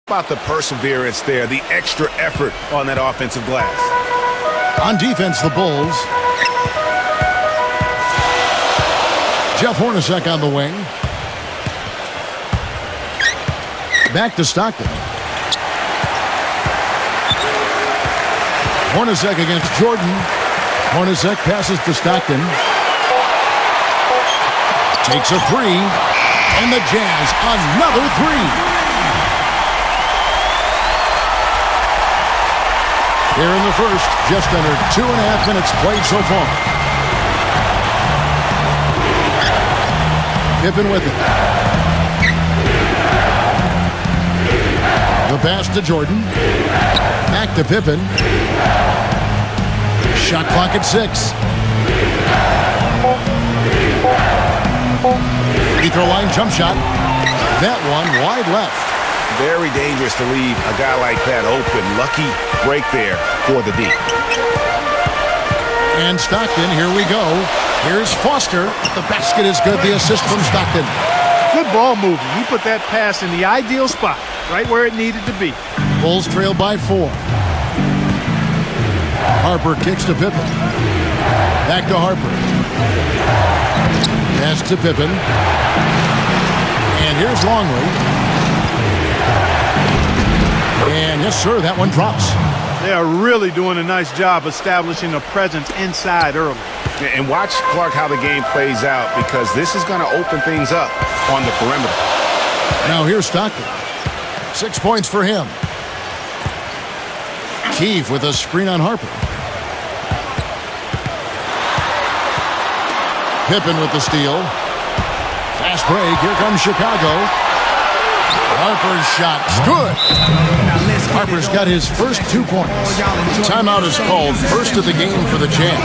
About the perseverance there, the extra effort on that offensive glass. On defense, the Bulls. Jeff Hornacek on the wing. Back to Stockton. Hornacek against Jordan. Hornacek passes to Stockton. Takes a three. And the Jazz, another three. Here in the first, just under 2.5 minutes played so far. Pippen with it. The pass to Jordan. Back to Pippen. Shot clock at 6. Free throw line jump shot. That one wide left. Very dangerous to leave a guy like that open. Lucky break there for the D. And Stockton, here we go. Here's Foster. The basket is good. The assist from Stockton. Good ball movement. He put that pass in the ideal spot, right where it needed to be. Bulls trail by 4. Harper kicks to Pippen. Back to Harper. Pass to Pippen. And here's Longley. And yes, sir, that one drops. They are really doing a nice job establishing a presence inside early. And watch, Clark, how the game plays out, because this is going to open things up on the perimeter. Now here's Stockton. 6 points for him. Keefe with a screen on Harper. Pippen with the steal. Fast break. Here comes Chicago. Harper's shot. Good. Harper's got his first 2 points. Timeout is called. First of the game for the Jazz.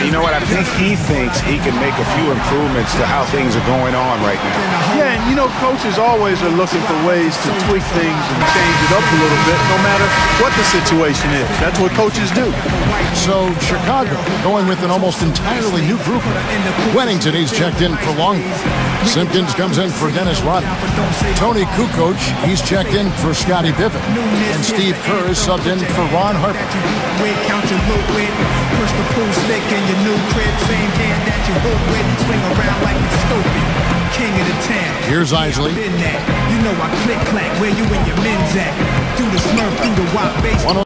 You know what? I think he thinks he can make a few improvements to how things are going on right now. Yeah, and you know, coaches always are looking for ways to tweak things and change it up a little bit, no matter what the situation is. That's what coaches do. So Chicago going with an almost entirely new group. Wennington, he's checked in for Longley. Simpkins comes in for Dennis Rodman. Tony Kukoc, he's checked in for Scottie Pippen. And Steve Kerr is subbed in for Ron Harper. Here's Isley. You know I click clack where you and your men's at. Through the smurf, through the wild base.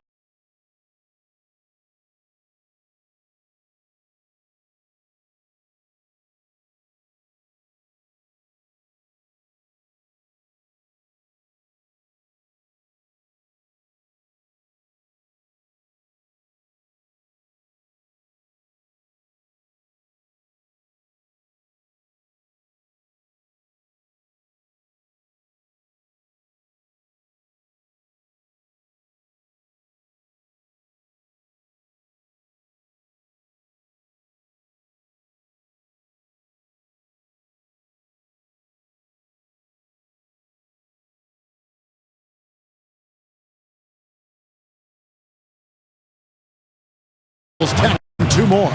Two more.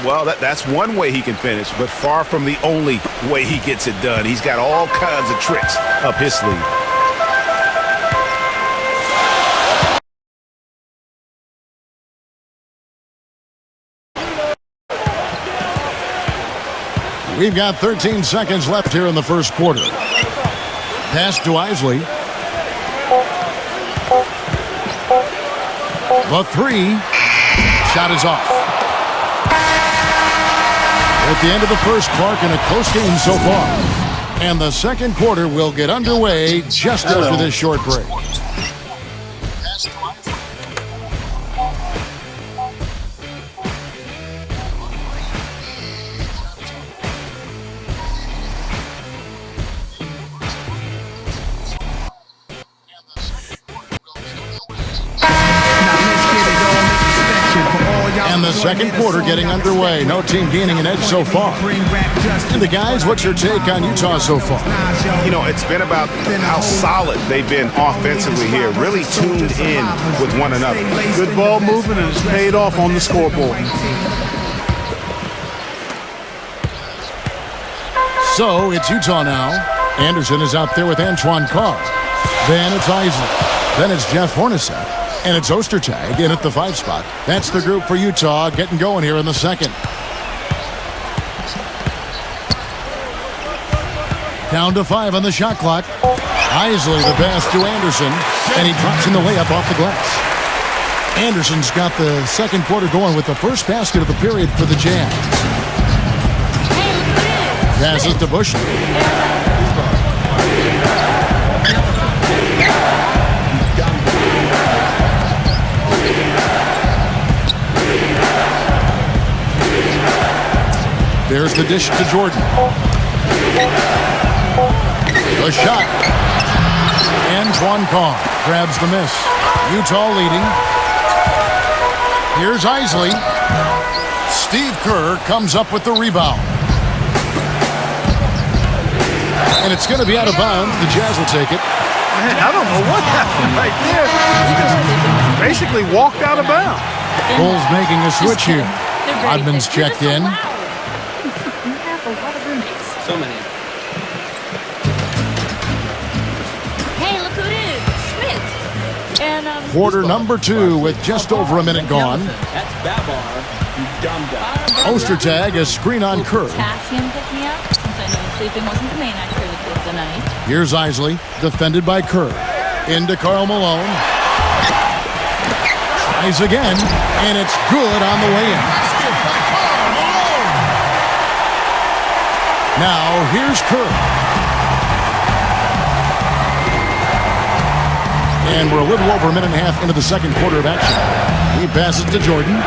Well, that's one way he can finish, but far from the only way he gets it done. He's got all kinds of tricks up his sleeve. We've got 13 seconds left here in the first quarter. Pass to Isley. The three. Shot is off. At the end of the first, Clark, in a close game so far. And the second quarter will get underway just after this short break. And the second quarter getting underway. No team gaining an edge so far. And the guys, what's your take on Utah so far? You know, it's been about how solid they've been offensively here. Really tuned in with one another. Good ball movement, and it's paid off on the scoreboard. So it's Utah now. Anderson is out there with Antoine Carr. Then it's Isley. Then it's Jeff Hornacek. And it's Ostertag in at the 5 spot. That's the group for Utah getting going here in the second. Down to 5 on the shot clock. Isley the pass to Anderson. And he drops in the layup off the glass. Anderson's got the second quarter going with the first basket of the period for the Jazz. Passes to Bushley. There's the dish to Jordan. A shot. Antoine Carr grabs the miss. Utah leading. Here's Isley. Steve Kerr comes up with the rebound. And it's going to be out of bounds. The Jazz will take it. Man, I don't know what happened right there. He just basically walked out of bounds. Bulls making a switch here. Rodman's checked in. So many. Hey, look who it is. Schmidt. And, Quarter number 2 with just over a minute gone. That's Babar, you dumb guy. Ostertag, a screen on Kerr. Potassium pick me up, since I know sleeping wasn't the main activity of the night. Here's Isley, defended by Kerr. Into Karl Malone. Tries again, and it's good on the way in. Now, here's Kerr. And we're a little over a minute and a half into the second quarter of action. He passes to Jordan.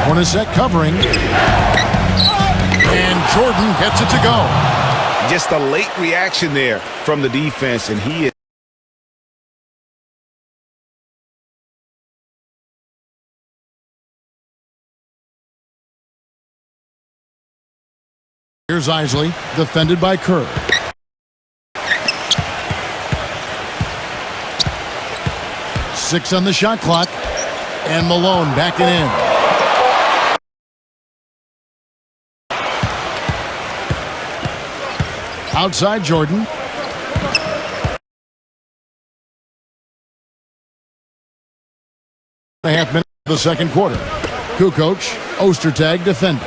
Hornacek covering. And Jordan gets it to go. Just a late reaction there from the defense, and he is. Here's Isley, defended by Kerr. Six on the shot clock. And Malone backing in. Outside Jordan. A half minute of the second quarter. Kukoc, Ostertag defending.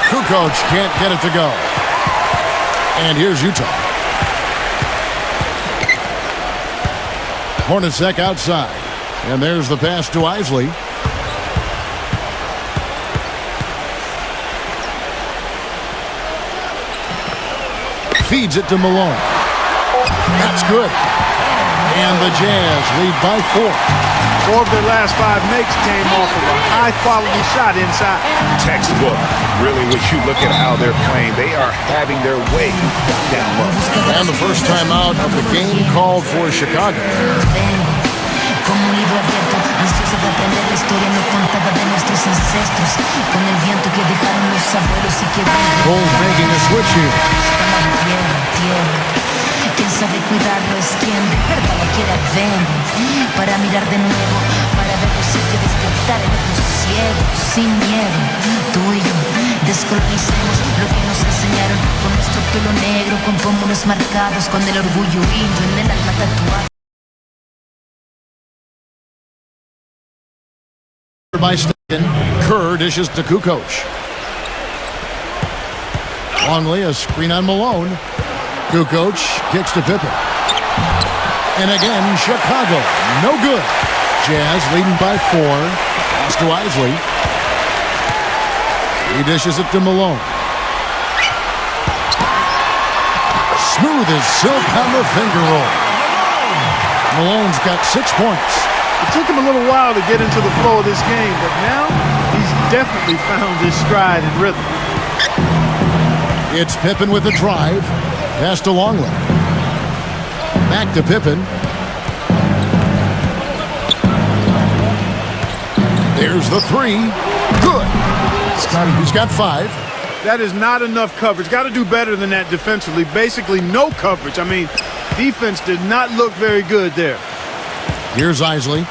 Kukoc can't get it to go. And here's Utah. Hornacek outside. And there's the pass to Isley. Feeds it to Malone. That's good. And the Jazz lead by 4. 4 of their last 5 makes came off of a high-quality shot inside. Textbook. Really, when you look at how they're playing, they are having their way down low. And the first time out of the game called for Chicago. Como un libro abierto, ansioso de aprender la historia no contada de nuestros ancestros, con el viento que dejaron los abuelos y que Bulls making a switch here. tierra. Quien sabe cuidarlo es quien de verdad lo quiera ver, para mirar de nuevo, para ver lo que despertar en los ciegos, sin miedo. Tú y yo descolonizamos lo que nos enseñaron, con nuestro pelo negro, con pómulos marcados, con el orgullo indio en el alma tatuado. By Stinkin. Kerr dishes to Kukoc. Longley, a screen on Malone. Kukoc kicks to Pippen. And again, Chicago. No good. Jazz leading by 4. Pass to Isley. He dishes it to Malone. Smooth as silk on the finger roll. Malone's got 6 points. It took him a little while to get into the flow of this game, but now he's definitely found his stride and rhythm. It's Pippen with a drive. Pass to Longley. Back to Pippen. There's the 3. Good. He's got 5. That is not enough coverage. Got to do better than that defensively. Basically no coverage. I mean, defense did not look very good there. Here's Isley.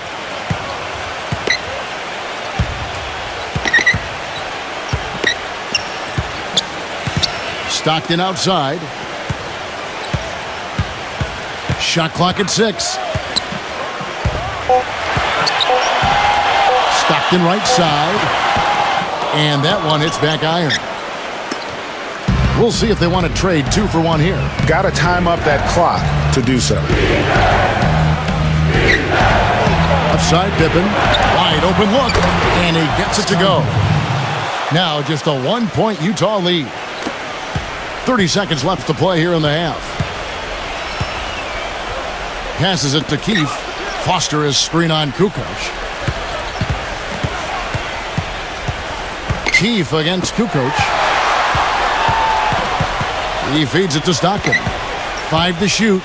Stockton outside. Shot clock at 6. Stockton right side. And that one hits back iron. We'll see if they want to trade 2 for 1 here. Got to time up that clock to do so. Upside Pippen. Wide open look. And he gets it to go. Now just a 1-point Utah lead. 30 seconds left to play here in the half. Passes it to Keefe. Foster is screen on Kukoc. Keefe against Kukoc. He feeds it to Stockton. 5 to shoot.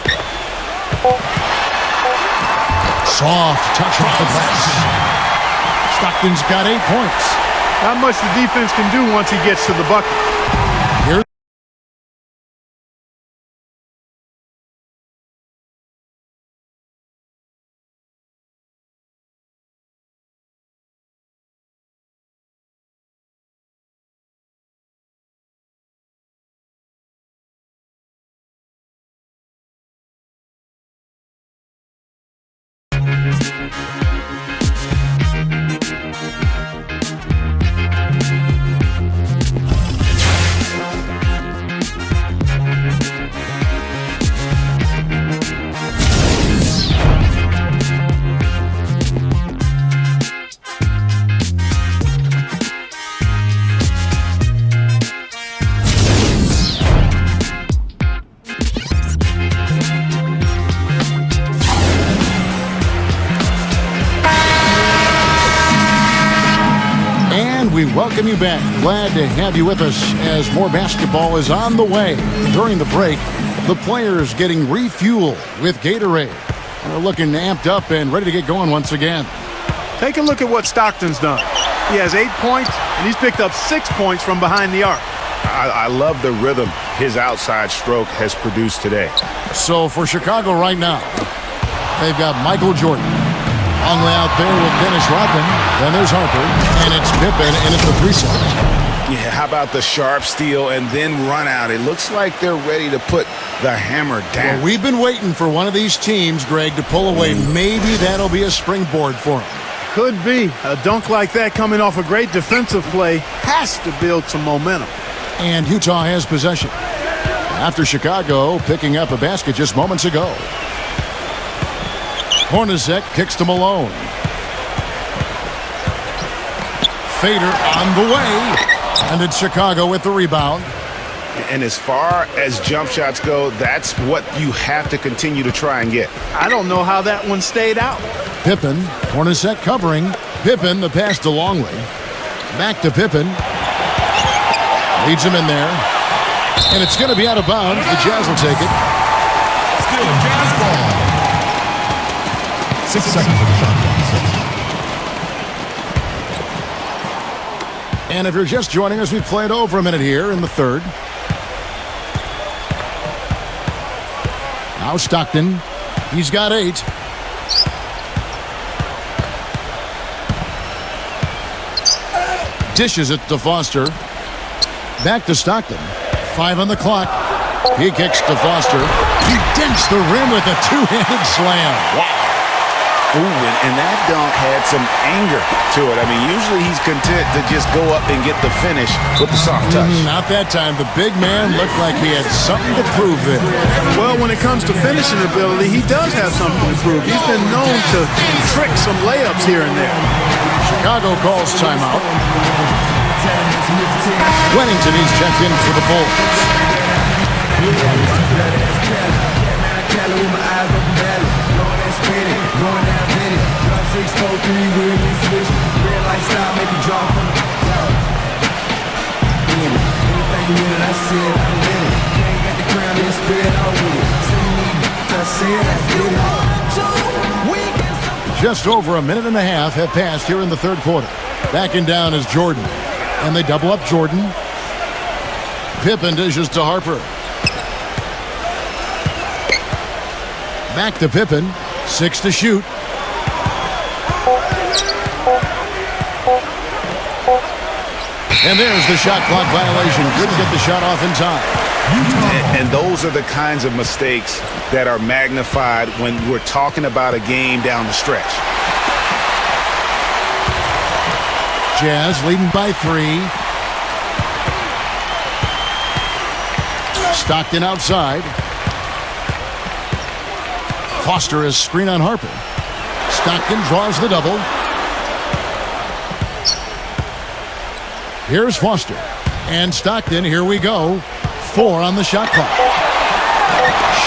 Soft touch off the glass. Stockton's got 8 points. Not much the defense can do once he gets to the bucket. Here. We welcome you back. Glad to have you with us as more basketball is on the way. During the break, the players getting refueled with Gatorade. They're looking amped up and ready to get going once again. Take a look at what Stockton's done. He has 8 points, and he's picked up 6 points from behind the arc. I love the rhythm his outside stroke has produced today. So for Chicago right now, they've got Michael Jordan. Long way out there with Dennis Rodman. Then there's Harper, and it's Pippen in at the 3 set. Yeah, how about the sharp steal and then run out? It looks like they're ready to put the hammer down. Well, we've been waiting for one of these teams, Greg, to pull away. Maybe that'll be a springboard for them. Could be. A dunk like that coming off a great defensive play has to build some momentum. And Utah has possession. After Chicago picking up a basket just moments ago. Hornacek kicks to Malone. Fader on the way. And it's Chicago with the rebound. And as far as jump shots go, that's what you have to continue to try and get. I don't know how that one stayed out. Pippen, Hornacek covering. Pippen, the pass to Longley. Back to Pippen. Leads him in there. And it's going to be out of bounds. The Jazz will take it. Still a Jazz ball. 6 seconds of the shot clock. And if you're just joining us, we've played over a minute here in the third. Now Stockton. He's got 8. Dishes it to Foster. Back to Stockton. 5 on the clock. He kicks to Foster. He dents the rim with a 2-handed slam. Wow. Ooh, and that dunk had some anger to it. I mean, usually he's content to just go up and get the finish with the soft touch. Not that time. The big man looked like he had something to prove there. Well, when it comes to finishing ability, he does have something to prove. He's been known to trick some layups here and there. Chicago calls timeout. Wennington, he's checked in for the Bulls. Just over a minute and a half have passed here in the third quarter. Backing down is Jordan. And they double up Jordan. Pippen dishes to Harper. Back to Pippen. 6 to shoot. And there's the shot clock violation. Couldn't get the shot off in time. And those are the kinds of mistakes that are magnified when we're talking about a game down the stretch. Jazz leading by 3. Stockton outside. Foster is screen on Harper. Stockton draws the double. Here's Foster. And Stockton, here we go. 4 on the shot clock.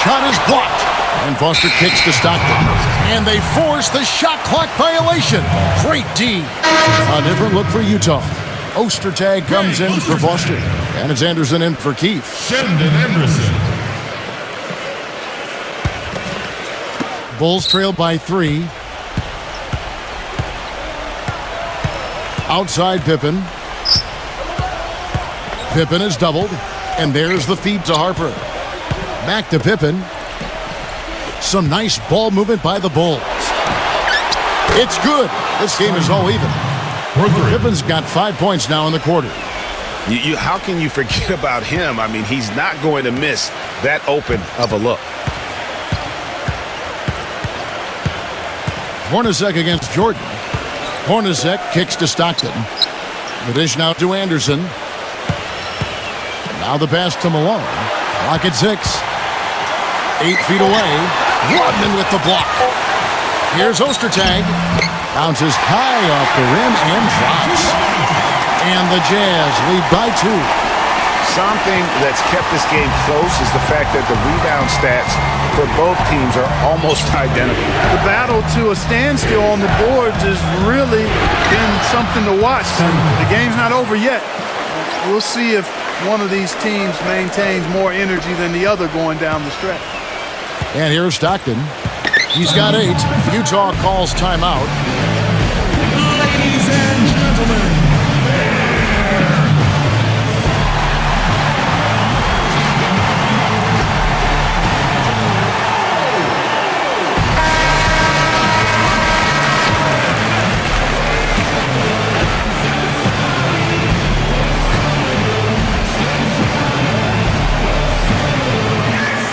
Shot is blocked. And Foster kicks to Stockton. And they force the shot clock violation. Great D. A different look for Utah. Ostertag comes in for Foster. And it's Anderson in for Keefe. Shendon Anderson. Bulls trail by 3. Outside Pippen. Pippen is doubled. And there's the feed to Harper. Back to Pippen. Some nice ball movement by the Bulls. It's good. This game is all even. Pippen's got 5 points now in the quarter. How can you forget about him? I mean, he's not going to miss that open of a look. Hornacek against Jordan. Hornacek kicks to Stockton. The dish now to Anderson. Now the pass to Malone. Clock at 6. 8 feet away. Rodman with the block. Here's Ostertag. Bounces high off the rim and drops. And the Jazz lead by 2. Something that's kept this game close is the fact that the rebound stats for both teams are almost identical. The battle to a standstill on the boards has really been something to watch. The game's not over yet. We'll see if one of these teams maintains more energy than the other going down the stretch. And here's Stockton. He's got 8. Utah calls timeout. Ladies and gentlemen.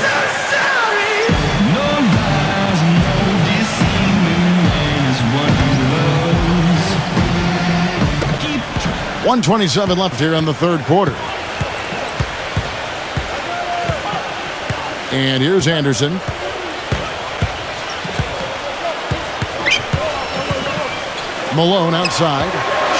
So sorry. No lies, no deceiving is what he loves. Keep 1:27 left here in the third quarter. And here's Anderson. Malone outside.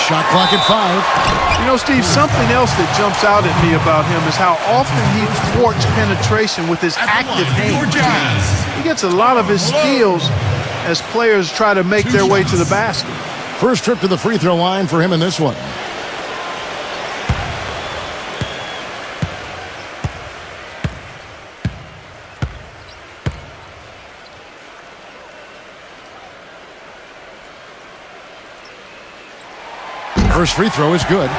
Shot clock at 5. You know, Steve, something else that jumps out at me about him is how often he thwarts penetration with his active hands. He gets a lot of his steals as players try to make their way to the basket. First trip to the free throw line for him in this one. First free throw is good.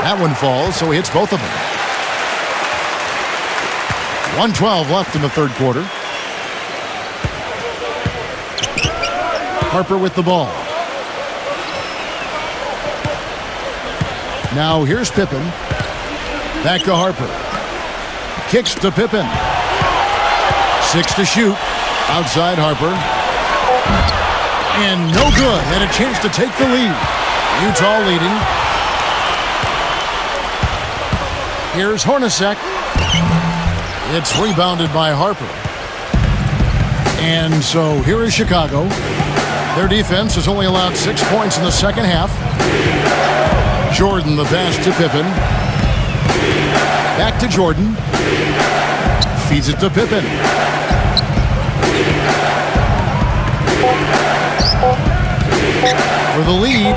That one falls, so he hits both of them. 1:12 left in the third quarter. Harper with the ball. Now here's Pippen. Back to Harper. Kicks to Pippen. 6 to shoot. Outside Harper. And no good. And a chance to take the lead. Utah leading. Here's Hornacek. It's rebounded by Harper. And so here is Chicago. Their defense has only allowed 6 points in the second half. Jordan the pass to Pippen. Back to Jordan. Feeds it to Pippen. For the lead.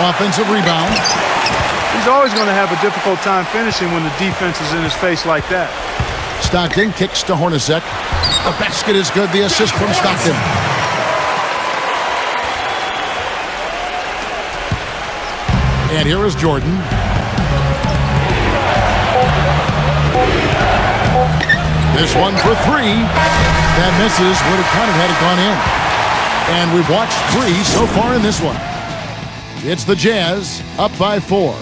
Offensive rebound. He's always going to have a difficult time finishing when the defense is in his face like that. Stockton kicks to Hornacek. The basket is good. The assist from Stockton. And here is Jordan. This one for three. That misses. Would have counted had it gone in. And we've watched 3 so far in this one. It's the Jazz up by 4.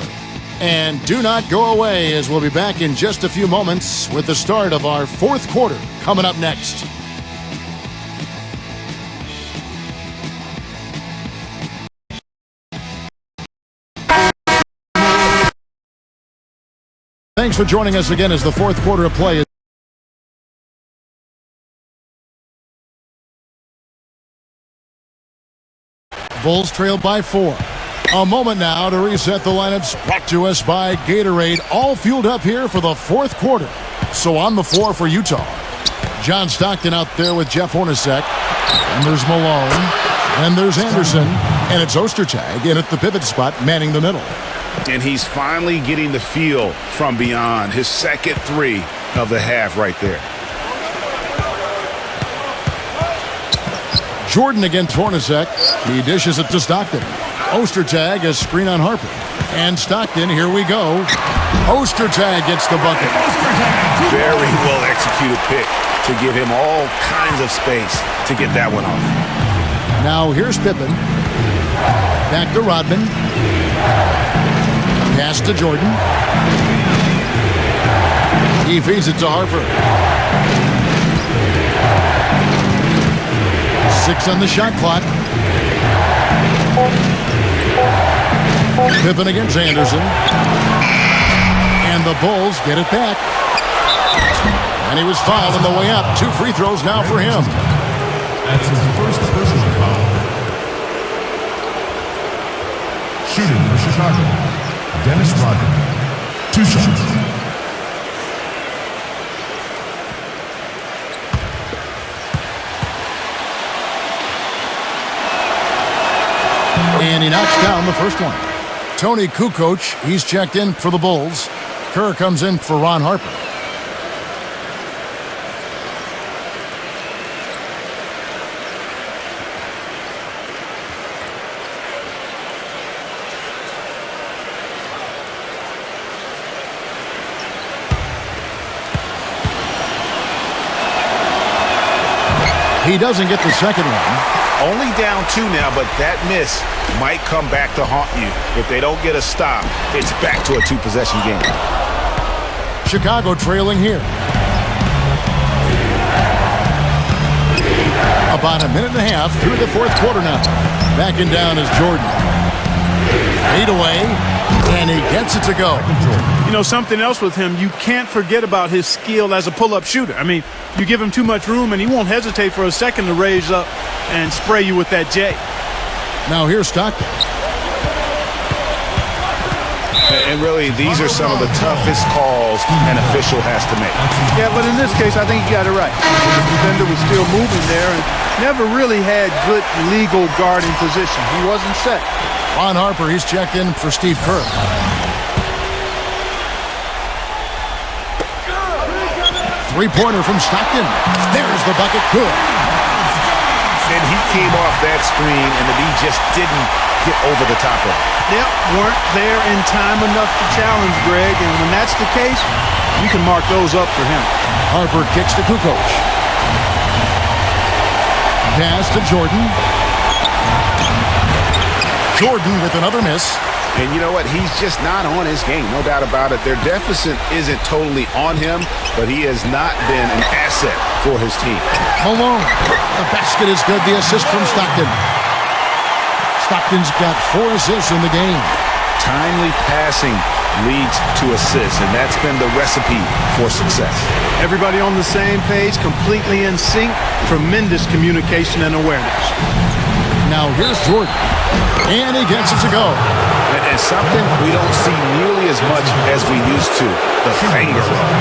And do not go away, as we'll be back in just a few moments with the start of our 4th quarter coming up next. Thanks for joining us again as the 4th quarter of play is Bulls trail by 4. A moment now to reset the lineups, brought to us by Gatorade, all fueled up here for the 4th quarter. So on the floor for Utah, John Stockton out there with Jeff Hornacek. And there's Malone. And there's Anderson. And it's Ostertag in at the pivot spot, manning the middle. And he's finally getting the feel from beyond. His second 3 of the half right there. Jordan against Hornacek. He dishes it to Stockton. Ostertag, a screen on Harper. And Stockton, here we go. Ostertag gets the bucket. Very well executed pick to give him all kinds of space to get that one off. Now here's Pippen. Back to Rodman. Pass to Jordan. He feeds it to Harper. 6 on the shot clock. Pippen against Anderson. And the Bulls get it back. And he was fouled on the way up. 2 free throws now for him. That's his first personal foul. Shooting for Chicago, Dennis Rodman. 2 shots. And he knocks down the first one. Tony Kukoc, he's checked in for the Bulls. Kerr comes in for Ron Harper. He doesn't get the second one. Only down 2 now, but that miss might come back to haunt you. If they don't get a stop, it's back to a 2-possession game. Chicago trailing here. About a minute and a half through the 4th quarter now. Backing down is Jordan. Fade away, and he gets it to go. You know, something else with him, you can't forget about his skill as a pull-up shooter. I mean, you give him too much room, and he won't hesitate for a second to raise up and spray you with that J. Now here's Stockton. And really, these are some of the toughest calls an official has to make. Yeah, but in this case, I think he got it right. The defender was still moving there and never really had good legal guarding position. He wasn't set. Ron Harper, he's checked in for Steve Kerr. Three-pointer from Stockton. There's the bucket. Good. And he came off that screen, and the D just didn't get over the top of it. Yep, weren't there in time enough to challenge Greg, and when that's the case, you can mark those up for him. Harper kicks to Kukoc. Pass to Jordan. Jordan with another miss. And you know what? He's just not on his game, no doubt about it. Their deficit isn't totally on him, but he has not been an asset for his team. Malone. The basket is good. The assist from Stockton. Stockton's got 4 assists in the game. Timely passing leads to assists, and that's been the recipe for success. Everybody on the same page, completely in sync, tremendous communication and awareness. Now here's Jordan, and he gets it to go. And something we don't see nearly as much as we used to, the finger roll.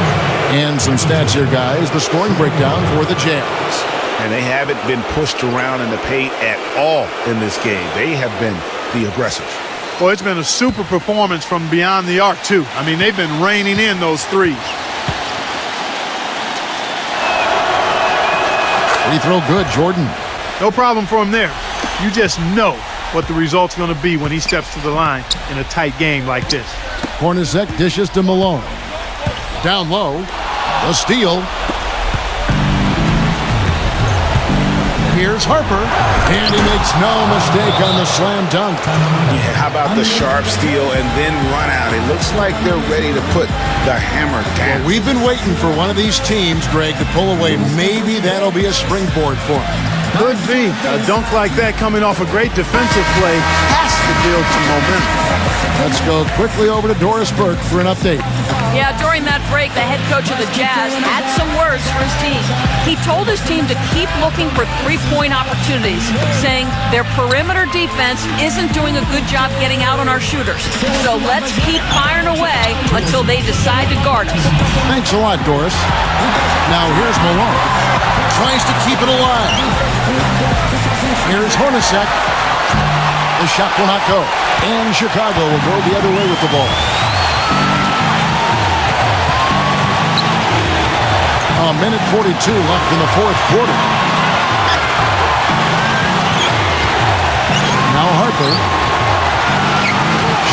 And some stats here, guys. The scoring breakdown for the Jazz. And they haven't been pushed around in the paint at all in this game. They have been the aggressors. Well, it's been a super performance from beyond the arc, too. I mean, they've been raining in those threes. Free throw good, Jordan. No problem for him there. You just know what the result's going to be when he steps to the line in a tight game like this. Hornacek dishes to Malone. Down low. The steal. Here's Harper. And he makes no mistake on the slam dunk. Yeah, how about the sharp steal and then run out? It looks like they're ready to put the hammer down. Well, we've been waiting for one of these teams, Greg, to pull away. Maybe that'll be a springboard for them. Could be. A dunk like that coming off a great defensive play has to build some momentum. Let's go quickly over to Doris Burke for an update. Yeah, during that break, the head coach of the Jazz had some words for his team. He told his team to keep looking for three-point opportunities, saying their perimeter defense isn't doing a good job getting out on our shooters. So let's keep firing away until they decide to guard us. Thanks a lot, Doris. Now here's Malone. Tries to keep it alive. Here's Hornacek. The shot will not go. And Chicago will go the other way with the ball. A minute 42 left in the fourth quarter. Now Harper.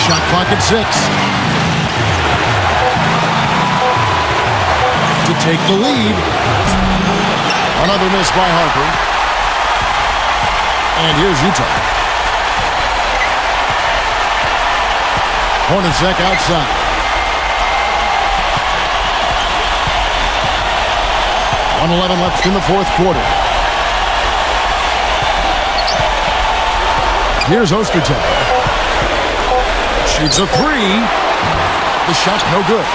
Shot clock at 6. To take the lead. Another miss by Harper. And here's Utah. Hornacek outside. .111 left in the fourth quarter. Here's Ostertag. Shoots a three. The shot no good.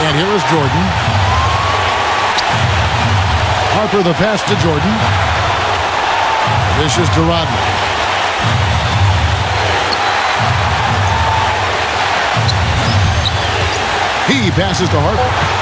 And here is Jordan. Harper the pass to Jordan. This is to Rodman. He passes to Harper.